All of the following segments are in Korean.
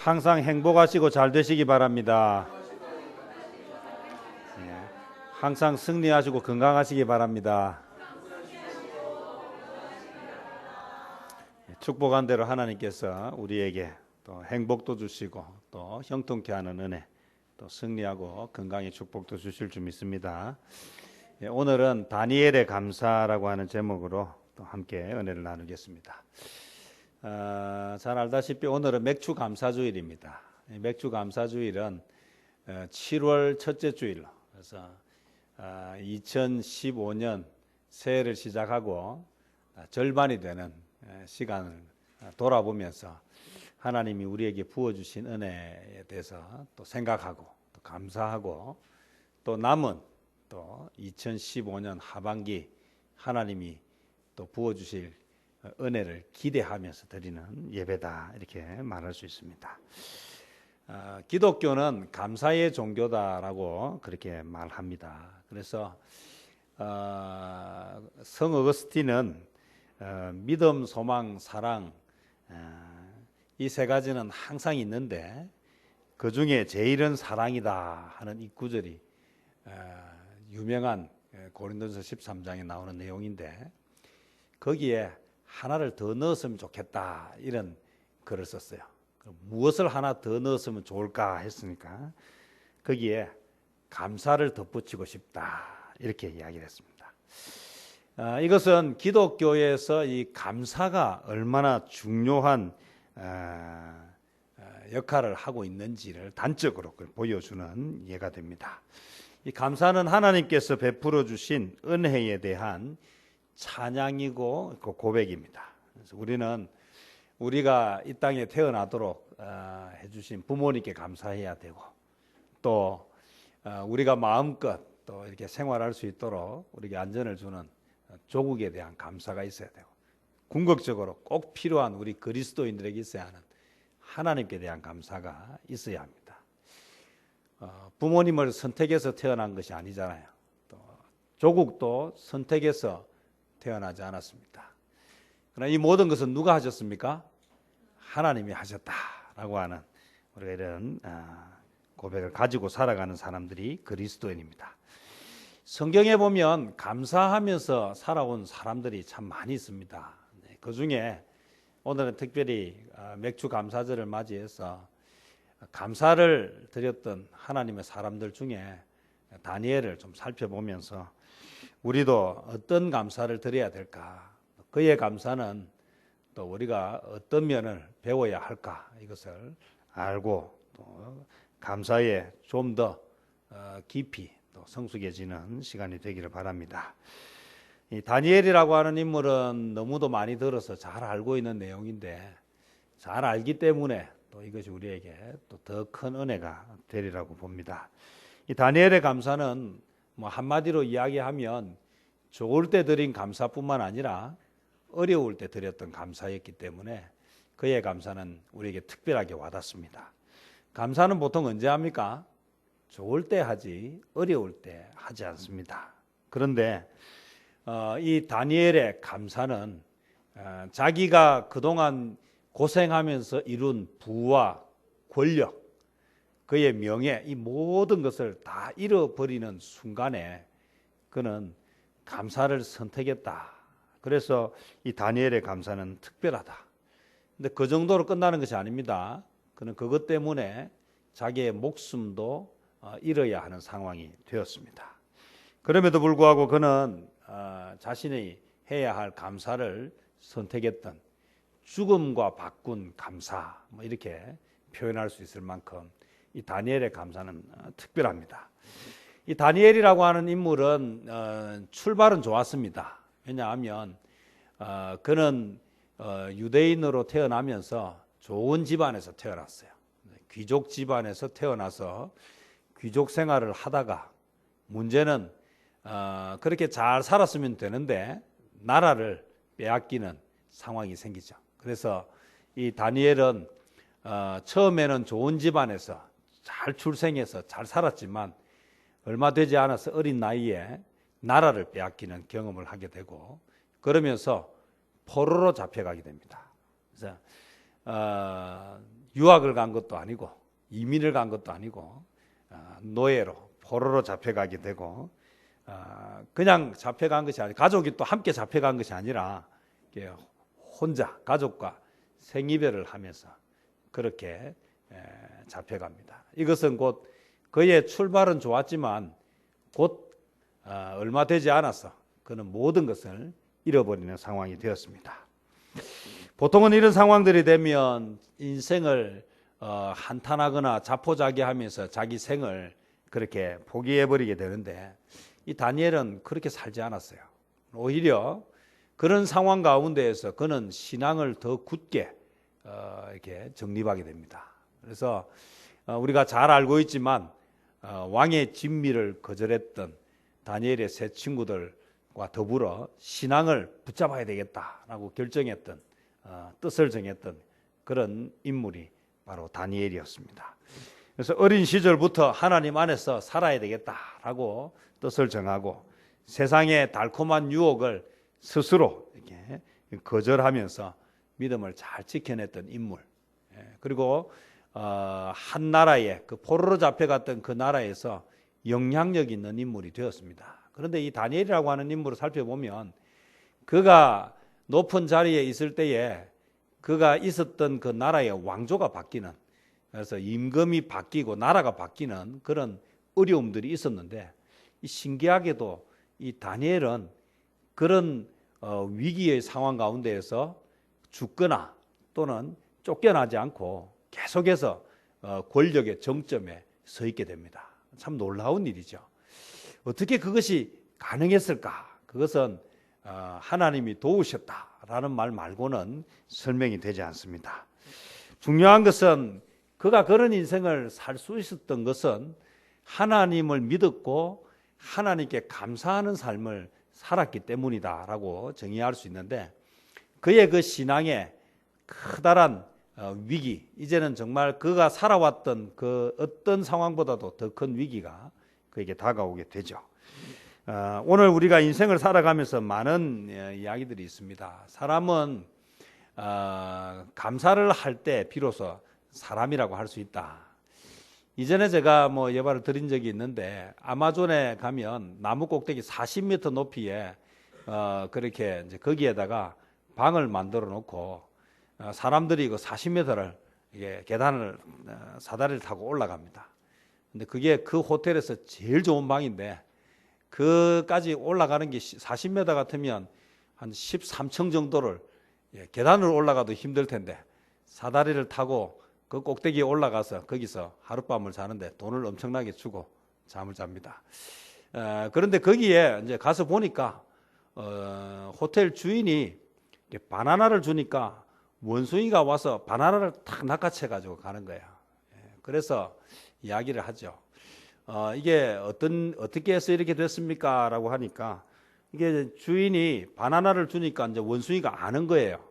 항상 행복하시고 잘 되시기 바랍니다. 예, 항상 승리하시고 건강하시기 바랍니다. 축복한 대로 하나님께서 우리에게 또 행복도 주시고 또 형통케 하는 은혜, 또 승리하고 건강의 축복도 주실 줄 믿습니다. 예, 오늘은 다니엘의 감사라고 하는 제목으로 또 함께 은혜를 나누겠습니다. 잘 알다시피 오늘은 맥주 감사주일입니다. 맥주 감사주일은 7월 첫째 주일로, 그래서 2015년 새해를 시작하고 절반이 되는 시간을 돌아보면서 하나님이 우리에게 부어주신 은혜에 대해서 또 생각하고 또 감사하고 또 남은 또 2015년 하반기 하나님이 또 부어주실 은혜를 기대하면서 드리는 예배다, 이렇게 말할 수 있습니다. 기독교는 감사의 종교다라고 그렇게 말합니다. 그래서 성 어거스틴은 믿음, 소망, 사랑, 이 세 가지는 항상 있는데 그 중에 제일은 사랑이다 하는 이 구절이 유명한 고린도전서 13장에 나오는 내용인데, 거기에 하나를 더 넣었으면 좋겠다, 이런 글을 썼어요. 무엇을 하나 더 넣었으면 좋을까 했으니까 거기에 감사를 덧붙이고 싶다, 이렇게 이야기를 했습니다. 이것은 기독교에서 이 감사가 얼마나 중요한 역할을 하고 있는지를 단적으로 보여주는 예가 됩니다. 이 감사는 하나님께서 베풀어 주신 은혜에 대한 찬양이고 고백입니다. 그래서 우리가 이 땅에 태어나도록 해주신 부모님께 감사해야 되고, 또 우리가 마음껏 또 이렇게 생활할 수 있도록 우리에게 안전을 주는 조국에 대한 감사가 있어야 되고, 궁극적으로 꼭 필요한 우리 그리스도인들에게 있어야 하는 하나님께 대한 감사가 있어야 합니다. 부모님을 선택해서 태어난 것이 아니잖아요. 또 조국도 선택해서 태어나지 않았습니다. 그러나 이 모든 것은 누가 하셨습니까? 하나님이 하셨다라고 하는, 우리가 이런 고백을 가지고 살아가는 사람들이 그리스도인입니다. 성경에 보면 감사하면서 살아온 사람들이 참 많이 있습니다. 그 중에 오늘은 특별히 맥주 감사절을 맞이해서 감사를 드렸던 하나님의 사람들 중에 다니엘을 좀 살펴보면서 우리도 어떤 감사를 드려야 될까, 그의 감사는 또 우리가 어떤 면을 배워야 할까, 이것을 알고 또 감사에 좀 더 깊이 또 성숙해지는 시간이 되기를 바랍니다. 이 다니엘이라고 하는 인물은 너무도 많이 들어서 잘 알고 있는 내용인데, 잘 알기 때문에 또 이것이 우리에게 또 더 큰 은혜가 되리라고 봅니다. 이 다니엘의 감사는 한마디로 이야기하면 좋을 때 드린 감사뿐만 아니라 어려울 때 드렸던 감사였기 때문에 그의 감사는 우리에게 특별하게 와닿습니다. 감사는 보통 언제 합니까? 좋을 때 하지 어려울 때 하지 않습니다. 그런데 이 다니엘의 감사는 자기가 그동안 고생하면서 이룬 부와 권력, 그의 명예, 이 모든 것을 다 잃어버리는 순간에 그는 감사를 선택했다. 그래서 이 다니엘의 감사는 특별하다. 근데 그 정도로 끝나는 것이 아닙니다. 그는 그것 때문에 자기의 목숨도 잃어야 하는 상황이 되었습니다. 그럼에도 불구하고 그는 자신이 해야 할 감사를 선택했던 죽음과 바꾼 감사, 이렇게 표현할 수 있을 만큼 이 다니엘의 감사는 특별합니다. 이 다니엘이라고 하는 인물은 출발은 좋았습니다. 왜냐하면 그는 유대인으로 태어나면서 좋은 집안에서 태어났어요. 귀족 집안에서 태어나서 귀족 생활을 하다가 문제는 그렇게 잘 살았으면 되는데 나라를 빼앗기는 상황이 생기죠. 그래서 이 다니엘은 처음에는 좋은 집안에서 잘 출생해서 잘 살았지만 얼마 되지 않아서 어린 나이에 나라를 빼앗기는 경험을 하게 되고, 그러면서 포로로 잡혀가게 됩니다. 그래서 유학을 간 것도 아니고 이민을 간 것도 아니고 노예로 포로로 잡혀가게 되고 그냥 잡혀간 것이 아니라 가족이 또 함께 잡혀간 것이 아니라 혼자 가족과 생이별을 하면서 그렇게 잡혀갑니다. 이것은 곧 그의 출발은 좋았지만 곧 얼마 되지 않아서 그는 모든 것을 잃어버리는 상황이 되었습니다. 보통은 이런 상황들이 되면 인생을 한탄하거나 자포자기하면서 자기 생을 그렇게 포기해버리게 되는데 이 다니엘은 그렇게 살지 않았어요. 오히려 그런 상황 가운데에서 그는 신앙을 더 굳게 이렇게 정립하게 됩니다. 그래서 우리가 잘 알고 있지만 왕의 진미를 거절했던 다니엘의 세 친구들과 더불어 신앙을 붙잡아야 되겠다라고 결정했던 뜻을 정했던 그런 인물이 바로 다니엘이었습니다. 그래서 어린 시절부터 하나님 안에서 살아야 되겠다라고 뜻을 정하고 세상의 달콤한 유혹을 스스로 이렇게 거절하면서 믿음을 잘 지켜냈던 인물. 그리고 한 나라에 그 포로로 잡혀갔던 그 나라에서 영향력 있는 인물이 되었습니다. 그런데 이 다니엘이라고 하는 인물을 살펴보면 그가 높은 자리에 있을 때에 그가 있었던 그 나라의 왕조가 바뀌는, 그래서 임금이 바뀌고 나라가 바뀌는 그런 어려움들이 있었는데 신기하게도 이 다니엘은 그런 위기의 상황 가운데에서 죽거나 또는 쫓겨나지 않고 계속해서 권력의 정점에 서 있게 됩니다. 참 놀라운 일이죠. 어떻게 그것이 가능했을까? 그것은 하나님이 도우셨다라는 말 말고는 설명이 되지 않습니다. 중요한 것은 그가 그런 인생을 살 수 있었던 것은 하나님을 믿었고 하나님께 감사하는 삶을 살았기 때문이다라고 정의할 수 있는데 그의 그 신앙의 커다란 위기, 이제는 정말 그가 살아왔던 그 어떤 상황보다도 더 큰 위기가 그에게 다가오게 되죠. 오늘 우리가 인생을 살아가면서 많은 이야기들이 있습니다. 사람은 감사를 할 때 비로소 사람이라고 할 수 있다. 이전에 제가 예발을 드린 적이 있는데 아마존에 가면 나무 꼭대기 40m 높이에 그렇게 이제 거기에다가 방을 만들어 놓고 사람들이 그 40m를 계단을 사다리를 타고 올라갑니다. 근데 그게 그 호텔에서 제일 좋은 방인데 그까지 올라가는 게 40m 같으면 한 13층 정도를 계단을 올라가도 힘들 텐데 사다리를 타고 그 꼭대기에 올라가서 거기서 하룻밤을 자는데 돈을 엄청나게 주고 잠을 잡니다. 그런데 거기에 이제 가서 보니까 호텔 주인이 바나나를 주니까 원숭이가 와서 바나나를 탁 낚아채 가지고 가는 거예요. 그래서 이야기를 하죠. 이게 어떻게 해서 이렇게 됐습니까? 라고 하니까 이게 주인이 바나나를 주니까 이제 원숭이가 아는 거예요.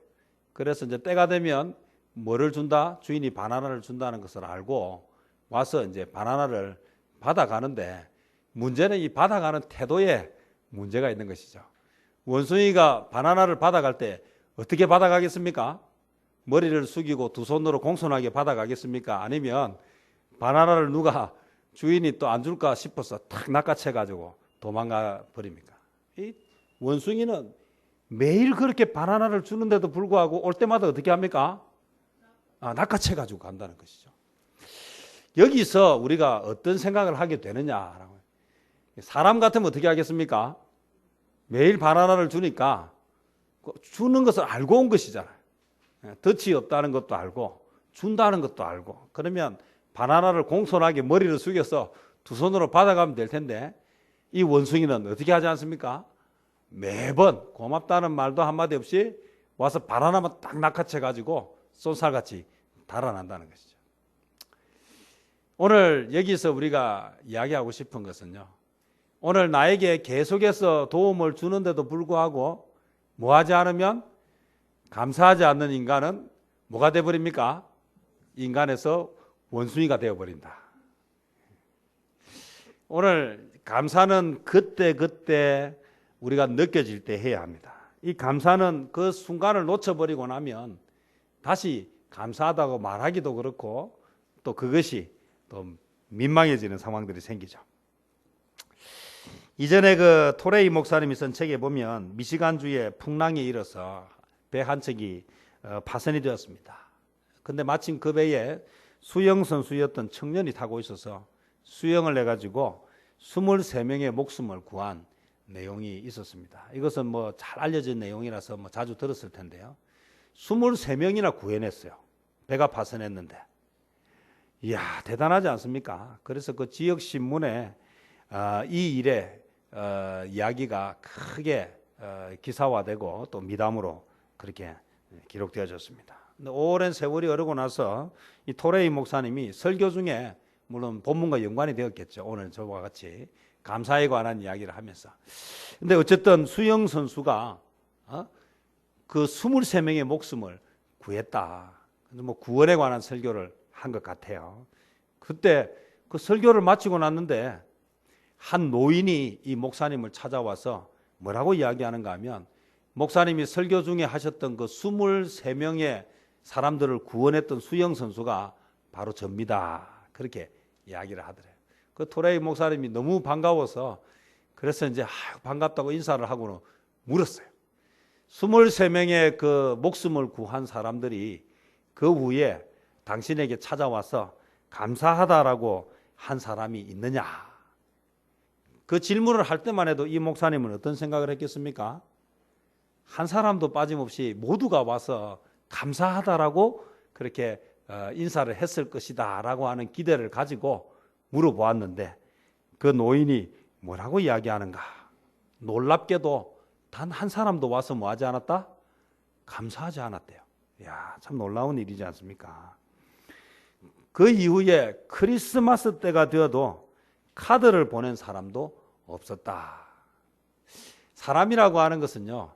그래서 이제 때가 되면 뭐를 준다? 주인이 바나나를 준다는 것을 알고 와서 이제 바나나를 받아가는데 문제는 이 받아가는 태도에 문제가 있는 것이죠. 원숭이가 바나나를 받아갈 때 어떻게 받아가겠습니까? 머리를 숙이고 두 손으로 공손하게 받아가겠습니까? 아니면 바나나를 누가 주인이 또 안 줄까 싶어서 탁 낚아채 가지고 도망가 버립니까? 이 원숭이는 매일 그렇게 바나나를 주는데도 불구하고 올 때마다 어떻게 합니까? 낚아채 가지고 간다는 것이죠. 여기서 우리가 어떤 생각을 하게 되느냐라고. 사람 같으면 어떻게 하겠습니까? 매일 바나나를 주니까 주는 것을 알고 온 것이잖아요. 덫이 없다는 것도 알고 준다는 것도 알고 그러면 바나나를 공손하게 머리를 숙여서 두 손으로 받아가면 될 텐데 이 원숭이는 어떻게 하지 않습니까? 매번 고맙다는 말도 한마디 없이 와서 바나나만 딱 낚아채 가지고 쏜살같이 달아난다는 것이죠. 오늘 여기서 우리가 이야기하고 싶은 것은요, 오늘 나에게 계속해서 도움을 주는데도 불구하고 뭐하지 않으면 감사하지 않는 인간은 뭐가 되어버립니까? 인간에서 원숭이가 되어버린다. 오늘 감사는 그때 우리가 느껴질 때 해야 합니다. 이 감사는 그 순간을 놓쳐버리고 나면 다시 감사하다고 말하기도 그렇고 또 그것이 또 민망해지는 상황들이 생기죠. 이전에 그 토레이 목사님이 쓴 책에 보면 미시간주에 풍랑이 일어서 배 한 척이 파손이 되었습니다. 근데 마침 그 배에 수영 선수였던 청년이 타고 있어서 수영을 해가지고 23명의 목숨을 구한 내용이 있었습니다. 이것은 뭐 잘 알려진 내용이라서 뭐 자주 들었을 텐데요. 23명이나 구해냈어요. 배가 파손했는데. 이야, 대단하지 않습니까? 그래서 그 지역 신문에 이 일의 이야기가 크게 기사화되고 또 미담으로 그렇게 기록되어졌습니다. 근데 오랜 세월이 흐르고 나서 이 토레이 목사님이 설교 중에 물론 본문과 연관이 되었겠죠. 오늘 저와 같이 감사에 관한 이야기를 하면서. 근데 어쨌든 수영 선수가 그 23명의 목숨을 구했다. 뭐 구원에 관한 설교를 한 것 같아요. 그때 그 설교를 마치고 났는데 한 노인이 이 목사님을 찾아와서 뭐라고 이야기하는가 하면 목사님이 설교 중에 하셨던 그 23명의 사람들을 구원했던 수영 선수가 바로 접니다. 그렇게 이야기를 하더래요. 그 토레이 목사님이 너무 반가워서 그래서 이제 반갑다고 인사를 하고는 물었어요. 23명의 그 목숨을 구한 사람들이 그 후에 당신에게 찾아와서 감사하다라고 한 사람이 있느냐? 그 질문을 할 때만 해도 이 목사님은 어떤 생각을 했겠습니까? 한 사람도 빠짐없이 모두가 와서 감사하다라고 그렇게 인사를 했을 것이다 라고 하는 기대를 가지고 물어보았는데 그 노인이 뭐라고 이야기하는가? 놀랍게도 단 한 사람도 와서 뭐 하지 않았다? 감사하지 않았대요. 이야, 참 놀라운 일이지 않습니까? 그 이후에 크리스마스 때가 되어도 카드를 보낸 사람도 없었다. 사람이라고 하는 것은요,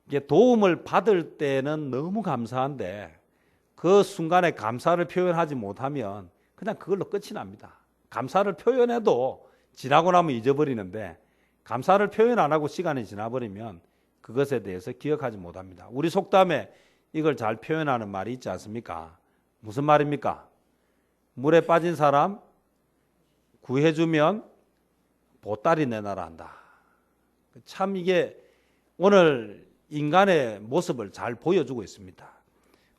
이게 도움을 받을 때는 너무 감사한데 그 순간에 감사를 표현하지 못하면 그냥 그걸로 끝이 납니다. 감사를 표현해도 지나고 나면 잊어버리는데 감사를 표현 안 하고 시간이 지나버리면 그것에 대해서 기억하지 못합니다. 우리 속담에 이걸 잘 표현하는 말이 있지 않습니까? 무슨 말입니까? 물에 빠진 사람 구해주면 보따리 내놔라 한다. 참 이게 오늘 인간의 모습을 잘 보여주고 있습니다.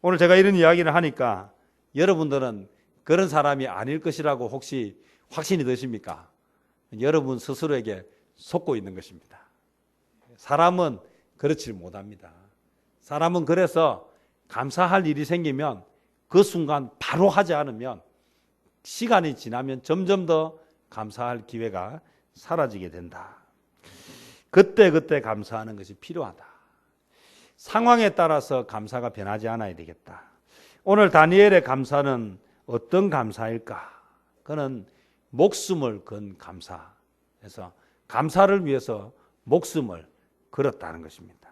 오늘 제가 이런 이야기를 하니까 여러분들은 그런 사람이 아닐 것이라고 혹시 확신이 드십니까? 여러분 스스로에게 속고 있는 것입니다. 사람은 그렇지 못합니다. 사람은 그래서 감사할 일이 생기면 그 순간 바로 하지 않으면 시간이 지나면 점점 더 감사할 기회가 사라지게 된다. 그때 감사하는 것이 필요하다. 상황에 따라서 감사가 변하지 않아야 되겠다. 오늘 다니엘의 감사는 어떤 감사일까? 그는 목숨을 건 감사에서 감사를 위해서 목숨을 걸었다는 것입니다.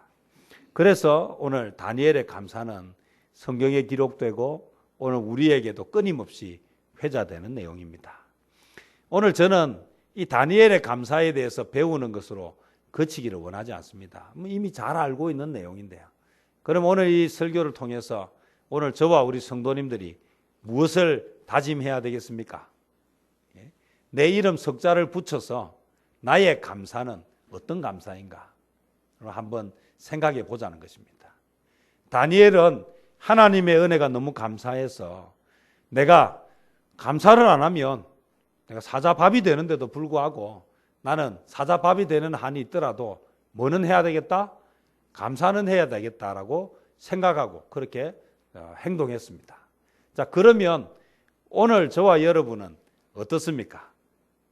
그래서 오늘 다니엘의 감사는 성경에 기록되고 오늘 우리에게도 끊임없이 회자되는 내용입니다. 오늘 저는 이 다니엘의 감사에 대해서 배우는 것으로 그치기를 원하지 않습니다. 이미 잘 알고 있는 내용인데요. 그럼 오늘 이 설교를 통해서 오늘 저와 우리 성도님들이 무엇을 다짐해야 되겠습니까? 내 이름 석자를 붙여서 나의 감사는 어떤 감사인가? 한번 생각해 보자는 것입니다. 다니엘은 하나님의 은혜가 너무 감사해서 내가 감사를 안 하면 내가 사자밥이 되는데도 불구하고 나는 사자밥이 되는 한이 있더라도 뭐는 해야 되겠다? 감사는 해야 되겠다라고 생각하고 그렇게 행동했습니다. 자, 그러면 오늘 저와 여러분은 어떻습니까?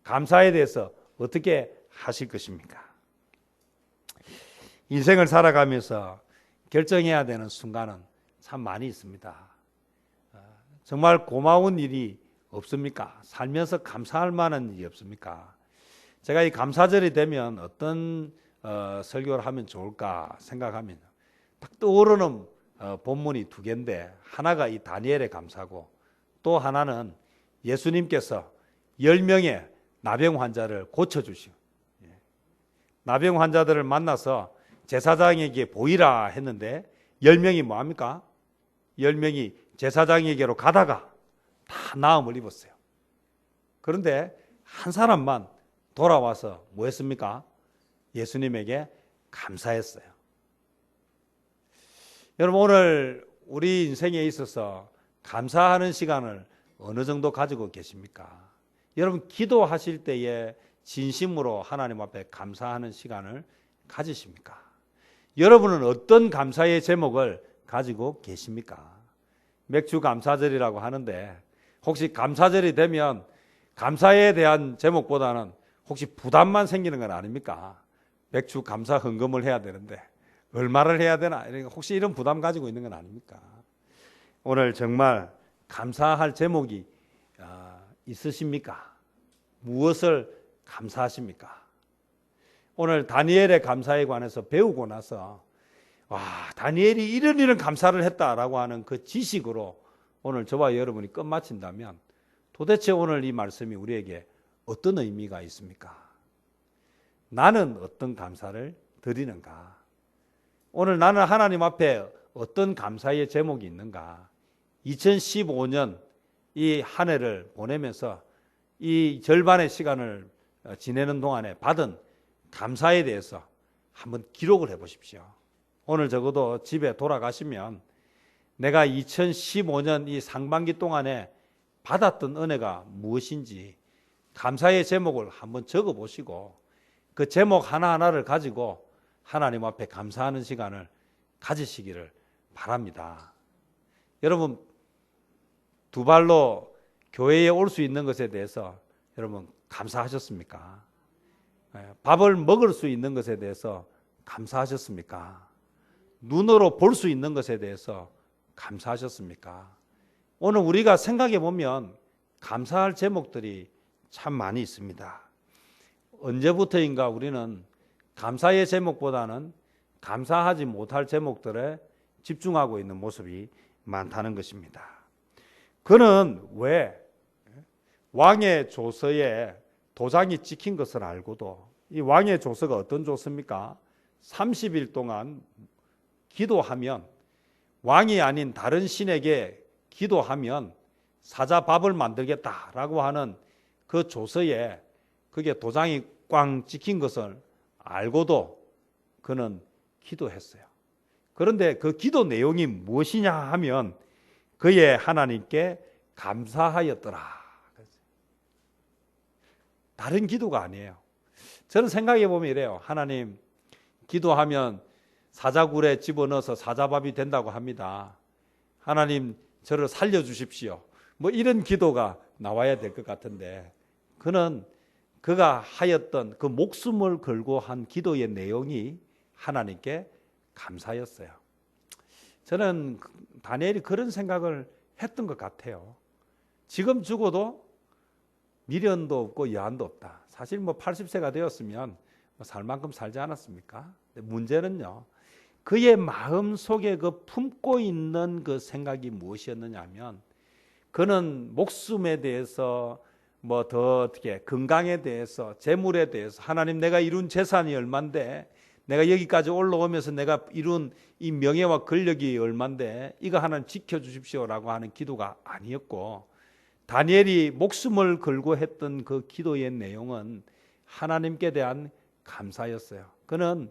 감사에 대해서 어떻게 하실 것입니까? 인생을 살아가면서 결정해야 되는 순간은 참 많이 있습니다. 정말 고마운 일이 없습니까? 살면서 감사할 만한 일이 없습니까? 제가 이 감사절이 되면 어떤 설교를 하면 좋을까 생각하면 딱 떠오르는 본문이 두 개인데 하나가 이 다니엘의 감사고 또 하나는 예수님께서 10명의 나병 환자를 고쳐주시고 나병 환자들을 만나서 제사장에게 보이라 했는데 10명이 뭐합니까? 10명이 제사장에게로 가다가 다 나음을 입었어요. 그런데 한 사람만 돌아와서 뭐 했습니까? 예수님에게 감사했어요. 여러분, 오늘 우리 인생에 있어서 감사하는 시간을 어느 정도 가지고 계십니까? 여러분, 기도하실 때에 진심으로 하나님 앞에 감사하는 시간을 가지십니까? 여러분은 어떤 감사의 제목을 가지고 계십니까? 맥주 감사절이라고 하는데 혹시 감사절이 되면 감사에 대한 제목보다는 혹시 부담만 생기는 건 아닙니까? 맥주 감사 헌금을 해야 되는데 얼마를 해야 되나? 혹시 이런 부담 가지고 있는 건 아닙니까? 오늘 정말 감사할 제목이 있으십니까? 무엇을 감사하십니까? 오늘 다니엘의 감사에 관해서 배우고 나서 다니엘이 이런 감사를 했다라고 하는 그 지식으로 오늘 저와 여러분이 끝마친다면 도대체 오늘 이 말씀이 우리에게 어떤 의미가 있습니까? 나는 어떤 감사를 드리는가? 오늘 나는 하나님 앞에 어떤 감사의 제목이 있는가? 2015년 이 한 해를 보내면서 이 절반의 시간을 지내는 동안에 받은 감사에 대해서 한번 기록을 해보십시오. 오늘 적어도 집에 돌아가시면 내가 2015년 이 상반기 동안에 받았던 은혜가 무엇인지 감사의 제목을 한번 적어보시고 그 제목 하나하나를 가지고 하나님 앞에 감사하는 시간을 가지시기를 바랍니다. 여러분, 두 발로 교회에 올 수 있는 것에 대해서 여러분 감사하셨습니까? 밥을 먹을 수 있는 것에 대해서 감사하셨습니까? 눈으로 볼 수 있는 것에 대해서 감사하셨습니까? 오늘 우리가 생각해 보면 감사할 제목들이 참 많이 있습니다. 언제부터인가 우리는 감사의 제목보다는 감사하지 못할 제목들에 집중하고 있는 모습이 많다는 것입니다. 그는 왜 왕의 조서에 도장이 찍힌 것을 알고도 이 왕의 조서가 어떤 조서입니까? 30일 동안 기도하면 왕이 아닌 다른 신에게 기도하면 사자 밥을 만들겠다라고 하는 그 조서에 그게 도장이 꽝 찍힌 것을 알고도 그는 기도했어요. 그런데 그 기도 내용이 무엇이냐 하면 그의 하나님께 감사하였더라. 다른 기도가 아니에요. 저는 생각해 보면 이래요. 하나님, 기도하면 사자굴에 집어넣어서 사자밥이 된다고 합니다. 하나님, 저를 살려주십시오. 뭐 이런 기도가 나와야 될 것 같은데 그는 그가 하였던 그 목숨을 걸고 한 기도의 내용이 하나님께 감사였어요. 저는 다니엘이 그런 생각을 했던 것 같아요. 지금 죽어도 미련도 없고 여한도 없다. 사실 80세가 되었으면 살 만큼 살지 않았습니까? 근데 문제는요, 그의 마음 속에 그 품고 있는 그 생각이 무엇이었느냐 하면 그는 목숨에 대해서 더 어떻게 건강에 대해서 재물에 대해서 하나님, 내가 이룬 재산이 얼만데, 내가 여기까지 올라오면서 내가 이룬 이 명예와 권력이 얼만데 이거 하나님 지켜주십시오라고 하는 기도가 아니었고, 다니엘이 목숨을 걸고 했던 그 기도의 내용은 하나님께 대한 감사였어요. 그는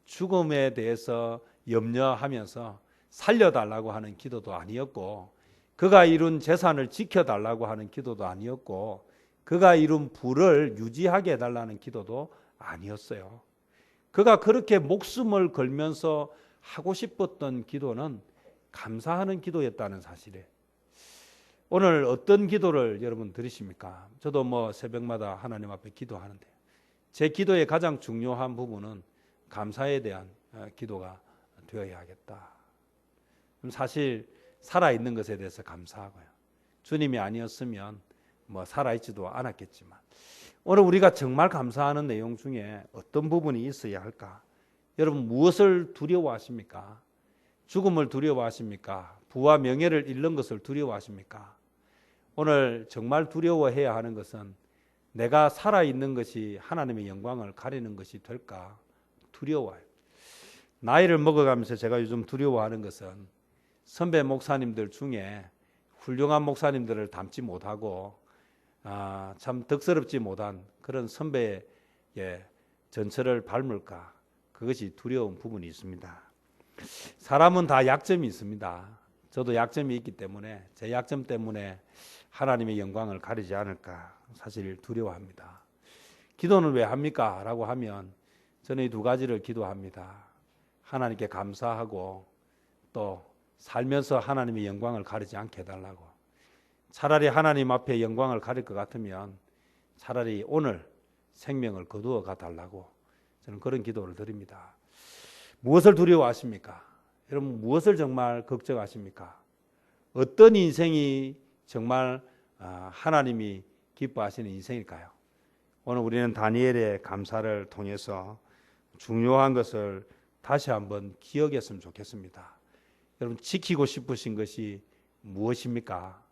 죽음에 대해서 염려하면서 살려달라고 하는 기도도 아니었고, 그가 이룬 재산을 지켜달라고 하는 기도도 아니었고, 그가 이룬 부를 유지하게 해달라는 기도도 아니었어요. 그가 그렇게 목숨을 걸면서 하고 싶었던 기도는 감사하는 기도였다는 사실이에요. 오늘 어떤 기도를 여러분 드리십니까? 저도 새벽마다 하나님 앞에 기도하는데 제 기도의 가장 중요한 부분은 감사에 대한 기도가 되어야 하겠다. 사실 살아있는 것에 대해서 감사하고요. 주님이 아니었으면 살아있지도 않았겠지만 오늘 우리가 정말 감사하는 내용 중에 어떤 부분이 있어야 할까? 여러분, 무엇을 두려워하십니까? 죽음을 두려워하십니까? 부와 명예를 잃는 것을 두려워하십니까? 오늘 정말 두려워해야 하는 것은 내가 살아있는 것이 하나님의 영광을 가리는 것이 될까 두려워요. 나이를 먹어가면서 제가 요즘 두려워하는 것은 선배 목사님들 중에 훌륭한 목사님들을 닮지 못하고 참 덕스럽지 못한 그런 선배의 전철을 밟을까, 그것이 두려운 부분이 있습니다. 사람은 다 약점이 있습니다. 저도 약점이 있기 때문에 제 약점 때문에 하나님의 영광을 가리지 않을까 사실 두려워합니다. 기도는 왜 합니까? 라고 하면 저는 이 두 가지를 기도합니다. 하나님께 감사하고 또 살면서 하나님의 영광을 가리지 않게 해달라고. 차라리 하나님 앞에 영광을 가릴 것 같으면 차라리 오늘 생명을 거두어 가달라고 저는 그런 기도를 드립니다. 무엇을 두려워하십니까? 여러분, 무엇을 정말 걱정하십니까? 어떤 인생이 정말 하나님이 기뻐하시는 인생일까요? 오늘 우리는 다니엘의 감사를 통해서 중요한 것을 다시 한번 기억했으면 좋겠습니다. 여러분, 지키고 싶으신 것이 무엇입니까?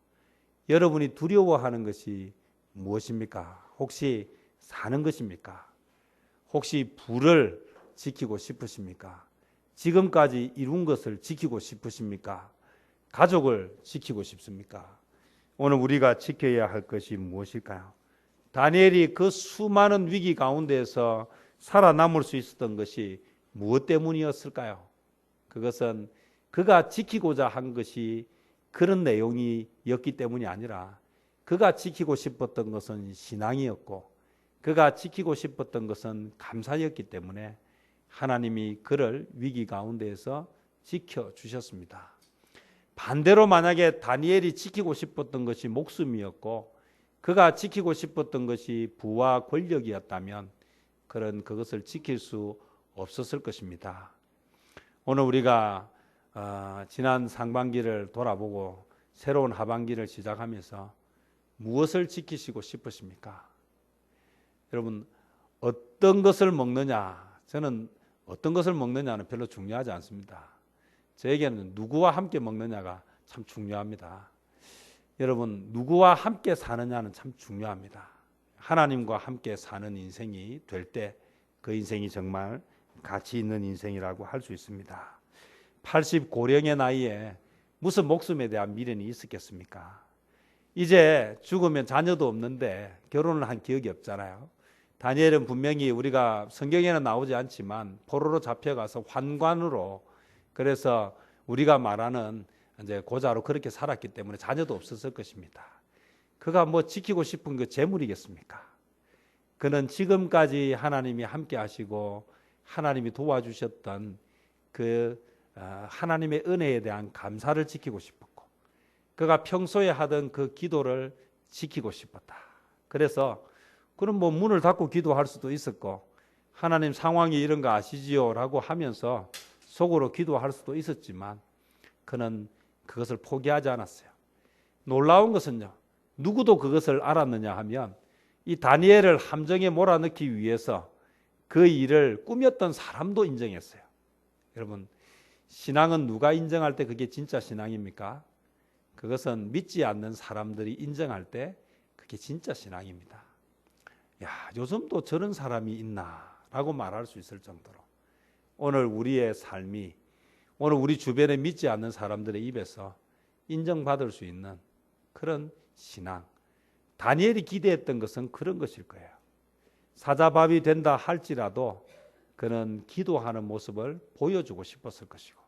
여러분이 두려워하는 것이 무엇입니까? 혹시 사는 것입니까? 혹시 부를 지키고 싶으십니까? 지금까지 이룬 것을 지키고 싶으십니까? 가족을 지키고 싶습니까? 오늘 우리가 지켜야 할 것이 무엇일까요? 다니엘이 그 수많은 위기 가운데에서 살아남을 수 있었던 것이 무엇 때문이었을까요? 그것은 그가 지키고자 한 것이 그런 내용이었기 때문이 아니라 그가 지키고 싶었던 것은 신앙이었고 그가 지키고 싶었던 것은 감사였기 때문에 하나님이 그를 위기 가운데에서 지켜주셨습니다. 반대로 만약에 다니엘이 지키고 싶었던 것이 목숨이었고 그가 지키고 싶었던 것이 부와 권력이었다면 그것을 지킬 수 없었을 것입니다. 오늘 우리가 지난 상반기를 돌아보고 새로운 하반기를 시작하면서 무엇을 지키시고 싶으십니까? 여러분, 어떤 것을 먹느냐, 저는 어떤 것을 먹느냐는 별로 중요하지 않습니다. 저에게는 누구와 함께 먹느냐가 참 중요합니다. 여러분, 누구와 함께 사느냐는 참 중요합니다. 하나님과 함께 사는 인생이 될 때 그 인생이 정말 가치 있는 인생이라고 할 수 있습니다. 80 고령의 나이에 무슨 목숨에 대한 미련이 있었겠습니까? 이제 죽으면 자녀도 없는데 결혼을 한 기억이 없잖아요. 다니엘은 분명히 우리가 성경에는 나오지 않지만 포로로 잡혀가서 환관으로, 그래서 우리가 말하는 이제 고자로 그렇게 살았기 때문에 자녀도 없었을 것입니다. 그가 뭐 지키고 싶은 그 재물이겠습니까? 그는 지금까지 하나님이 함께 하시고 하나님이 도와주셨던 그 하나님의 은혜에 대한 감사를 지키고 싶었고 그가 평소에 하던 그 기도를 지키고 싶었다. 그래서 그럼 뭐 문을 닫고 기도할 수도 있었고 하나님 상황이 이런 거 아시지요? 라고 하면서 속으로 기도할 수도 있었지만 그는 그것을 포기하지 않았어요. 놀라운 것은요, 누구도 그것을 알았느냐 하면 이 다니엘을 함정에 몰아넣기 위해서 그 일을 꾸몄던 사람도 인정했어요. 여러분, 신앙은 누가 인정할 때 그게 진짜 신앙입니까? 그것은 믿지 않는 사람들이 인정할 때 그게 진짜 신앙입니다. 야, 요즘도 저런 사람이 있나? 라고 말할 수 있을 정도로 오늘 우리의 삶이, 오늘 우리 주변에 믿지 않는 사람들의 입에서 인정받을 수 있는 그런 신앙, 다니엘이 기대했던 것은 그런 것일 거예요. 사자밥이 된다 할지라도 그는 기도하는 모습을 보여주고 싶었을 것이고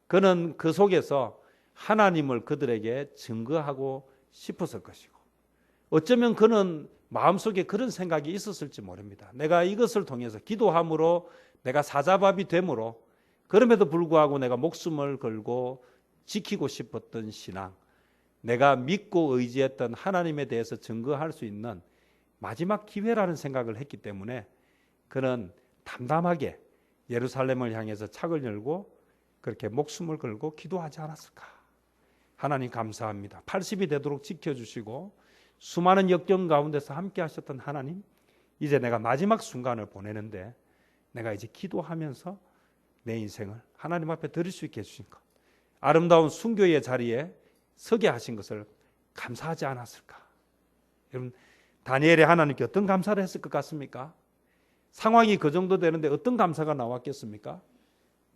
그는 그 속에서 하나님을 그들에게 증거하고 싶었을 것이고 어쩌면 그는 마음속에 그런 생각이 있었을지 모릅니다. 내가 이것을 통해서 기도함으로 내가 사자밥이 되므로 그럼에도 불구하고 내가 목숨을 걸고 지키고 싶었던 신앙, 내가 믿고 의지했던 하나님에 대해서 증거할 수 있는 마지막 기회라는 생각을 했기 때문에 그는 담담하게 예루살렘을 향해서 창을 열고 그렇게 목숨을 걸고 기도하지 않았을까? 하나님 감사합니다. 80이 되도록 지켜주시고 수많은 역경 가운데서 함께 하셨던 하나님, 이제 내가 마지막 순간을 보내는데 내가 이제 기도하면서 내 인생을 하나님 앞에 드릴 수 있게 해주신 것, 아름다운 순교의 자리에 서게 하신 것을 감사하지 않았을까? 여러분, 다니엘이 하나님께 어떤 감사를 했을 것 같습니까? 상황이 그 정도 되는데 어떤 감사가 나왔겠습니까?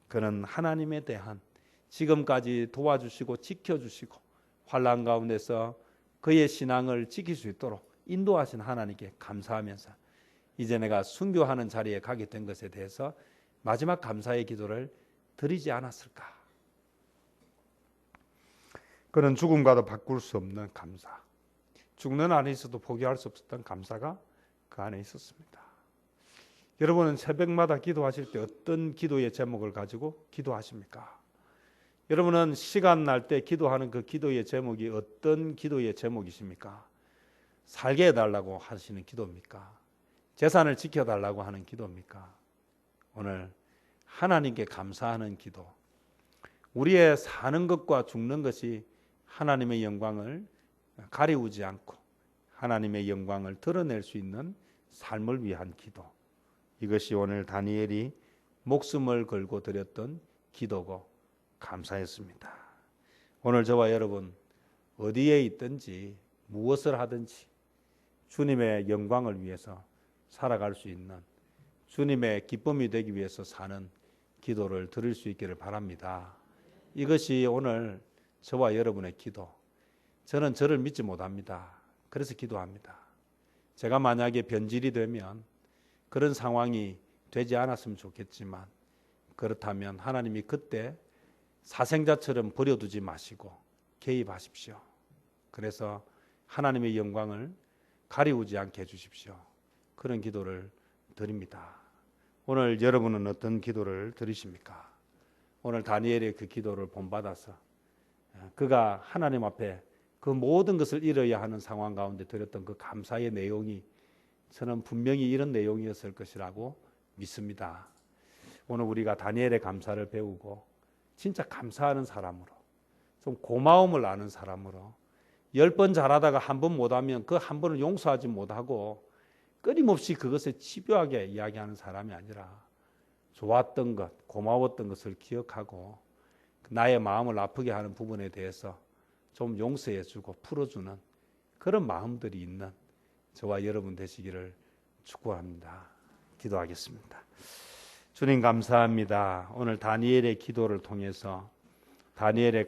그는 하나님에 대한 지금까지 도와주시고 지켜주시고 환난 가운데서 그의 신앙을 지킬 수 있도록 인도하신 하나님께 감사하면서 이제 내가 순교하는 자리에 가게 된 것에 대해서 마지막 감사의 기도를 드리지 않았을까? 그는 죽음과도 바꿀 수 없는 감사, 죽는 안에 있어도 포기할 수 없었던 감사가 그 안에 있었습니다. 여러분은 새벽마다 기도하실 때 어떤 기도의 제목을 가지고 기도하십니까? 여러분은 시간 날 때 기도하는 그 기도의 제목이 어떤 기도의 제목이십니까? 살게 해달라고 하시는 기도입니까? 재산을 지켜달라고 하는 기도입니까? 오늘 하나님께 감사하는 기도, 우리의 사는 것과 죽는 것이 하나님의 영광을 가리우지 않고 하나님의 영광을 드러낼 수 있는 삶을 위한 기도, 이것이 오늘 다니엘이 목숨을 걸고 드렸던 기도고 감사했습니다. 오늘 저와 여러분 어디에 있든지 무엇을 하든지 주님의 영광을 위해서 살아갈 수 있는, 주님의 기쁨이 되기 위해서 사는 기도를 드릴 수 있기를 바랍니다. 이것이 오늘 저와 여러분의 기도. 저는 저를 믿지 못합니다. 그래서 기도합니다. 제가 만약에 변질이 되면 그런 상황이 되지 않았으면 좋겠지만, 그렇다면 하나님이 그때 사생자처럼 버려두지 마시고 개입하십시오. 그래서 하나님의 영광을 가리우지 않게 해주십시오. 그런 기도를 드립니다. 오늘 여러분은 어떤 기도를 드리십니까? 오늘 다니엘의 그 기도를 본받아서 그가 하나님 앞에 그 모든 것을 잃어야 하는 상황 가운데 드렸던 그 감사의 내용이 저는 분명히 이런 내용이었을 것이라고 믿습니다. 오늘 우리가 다니엘의 감사를 배우고 진짜 감사하는 사람으로, 좀 고마움을 아는 사람으로, 10번 잘하다가 한 번 못하면 그 한 번을 용서하지 못하고 끊임없이 그것에 집요하게 이야기하는 사람이 아니라 좋았던 것, 고마웠던 것을 기억하고 나의 마음을 아프게 하는 부분에 대해서 좀 용서해주고 풀어주는 그런 마음들이 있는 저와 여러분 되시기를 축복합니다. 기도하겠습니다. 주님 감사합니다. 오늘 다니엘의 기도를 통해서 다니엘의